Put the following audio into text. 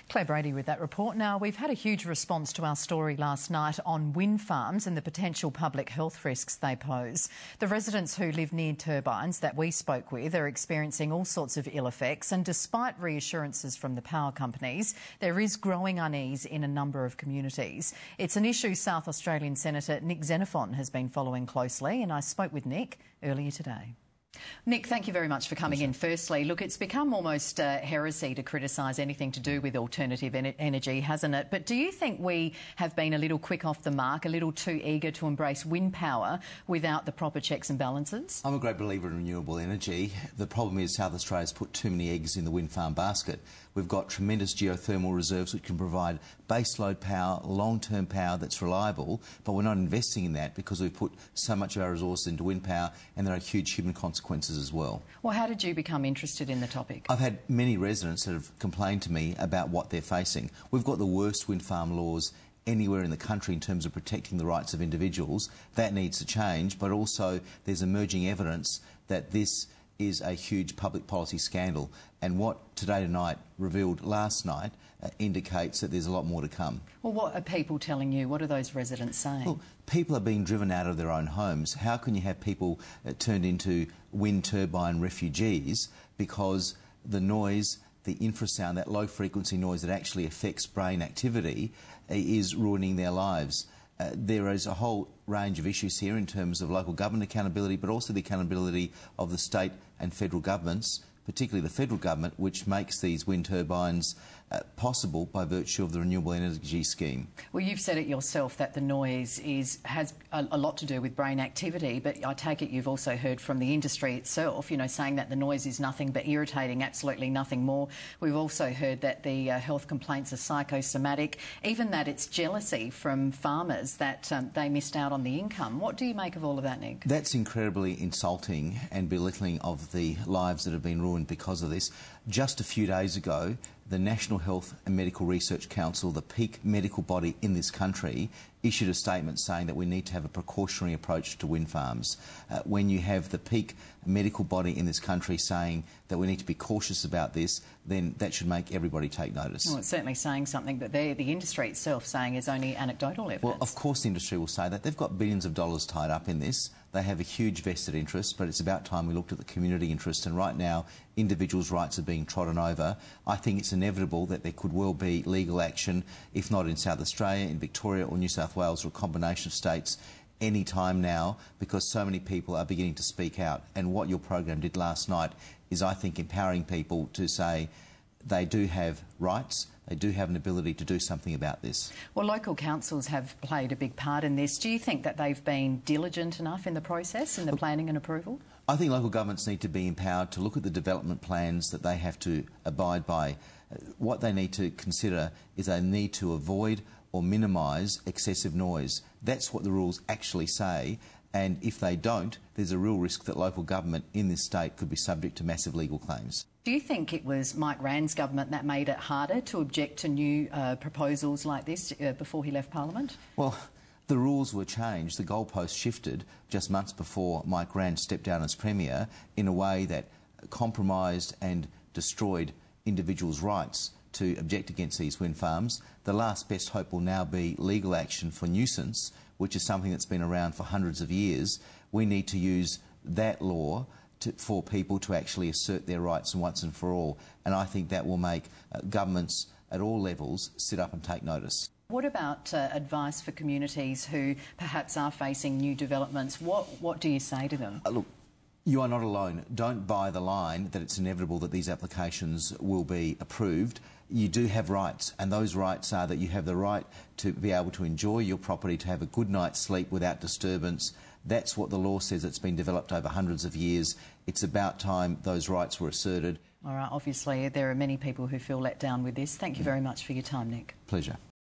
Claire Brady with that report. Now, we've had a huge response to our story last night on wind farms and the potential public health risks they pose. The residents who live near turbines that we spoke with are experiencing all sorts of ill effects, and despite reassurances from the power companies, there is growing unease in a number of communities. It's an issue South Australian Senator Nick Xenophon has been following closely, and I spoke with Nick earlier today. Nick, thank you very much for coming in. Firstly, look, it's become almost heresy to criticise anything to do with alternative energy, hasn't it? But do you think we have been a little quick off the mark, a little too eager to embrace wind power without the proper checks and balances? I'm a great believer in renewable energy. The problem is South Australia's put too many eggs in the wind farm basket. We've got tremendous geothermal reserves which can provide baseload power, long-term power that's reliable, but we're not investing in that because we've put so much of our resources into wind power, and there are huge human consequences as well. Well, how did you become interested in the topic? I've had many residents that have complained to me about what they're facing. We've got the worst wind farm laws anywhere in the country in terms of protecting the rights of individuals. That needs to change, but also there's emerging evidence that this is a huge public policy scandal, and what Today Tonight revealed last night indicates that there's a lot more to come. Well, what are people telling you? What are those residents saying? Well, people are being driven out of their own homes. How can you have people turned into wind turbine refugees because the noise, the infrasound, that low frequency noise that actually affects brain activity is ruining their lives? There is a whole range of issues here in terms of local government accountability, but also the accountability of the state and federal governments, particularly the federal government, which makes these wind turbines possible by virtue of the renewable energy scheme. Well, you've said it yourself that the noise has a lot to do with brain activity, but I take it you've also heard from the industry itself, you know, saying that the noise is nothing but irritating, absolutely nothing more. We've also heard that the health complaints are psychosomatic, even that it's jealousy from farmers that they missed out on the income. What do you make of all of that, Nick? That's incredibly insulting and belittling of the lives that have been ruined because of this. Just a few days ago, the National Health and Medical Research Council, the peak medical body in this country, issued a statement saying that we need to have a precautionary approach to wind farms. When you have the peak medical body in this country saying that we need to be cautious about this, then that should make everybody take notice. Well, it's certainly saying something, but the industry itself saying is only anecdotal evidence. Well, of course the industry will say that. They've got billions of dollars tied up in this. They have a huge vested interest, but it's about time we looked at the community interest, and right now individuals' rights are being trodden over. I think it's inevitable that there could well be legal action, if not in South Australia, in Victoria or New South Wales, or a combination of states, any time now, because so many people are beginning to speak out. And what your program did last night is, I think, empowering people to say they do have rights, they do have an ability to do something about this. Well, local councils have played a big part in this. Do you think that they've been diligent enough in the process, in the planning and approval? I think local governments need to be empowered to look at the development plans that they have to abide by. What they need to consider is they need to avoid or minimise excessive noise. That's what the rules actually say, and if they don't, there's a real risk that local government in this state could be subject to massive legal claims. Do you think it was Mike Rann's government that made it harder to object to new proposals like this before he left Parliament? Well, the rules were changed. The goalposts shifted just months before Mike Rann stepped down as Premier in a way that compromised and destroyed individuals' rights to object against these wind farms. The last best hope will now be legal action for nuisance, which is something that's been around for hundreds of years. We need to use that law for people to actually assert their rights once and for all, and I think that will make governments at all levels sit up and take notice. What about advice for communities who perhaps are facing new developments? What do you say to them? Look, you are not alone. Don't buy the line that it's inevitable that these applications will be approved. You do have rights, and those rights are that you have the right to be able to enjoy your property, to have a good night's sleep without disturbance. That's what the law says. It's been developed over hundreds of years. It's about time those rights were asserted. All right, obviously there are many people who feel let down with this. Thank you very much for your time, Nick. Pleasure.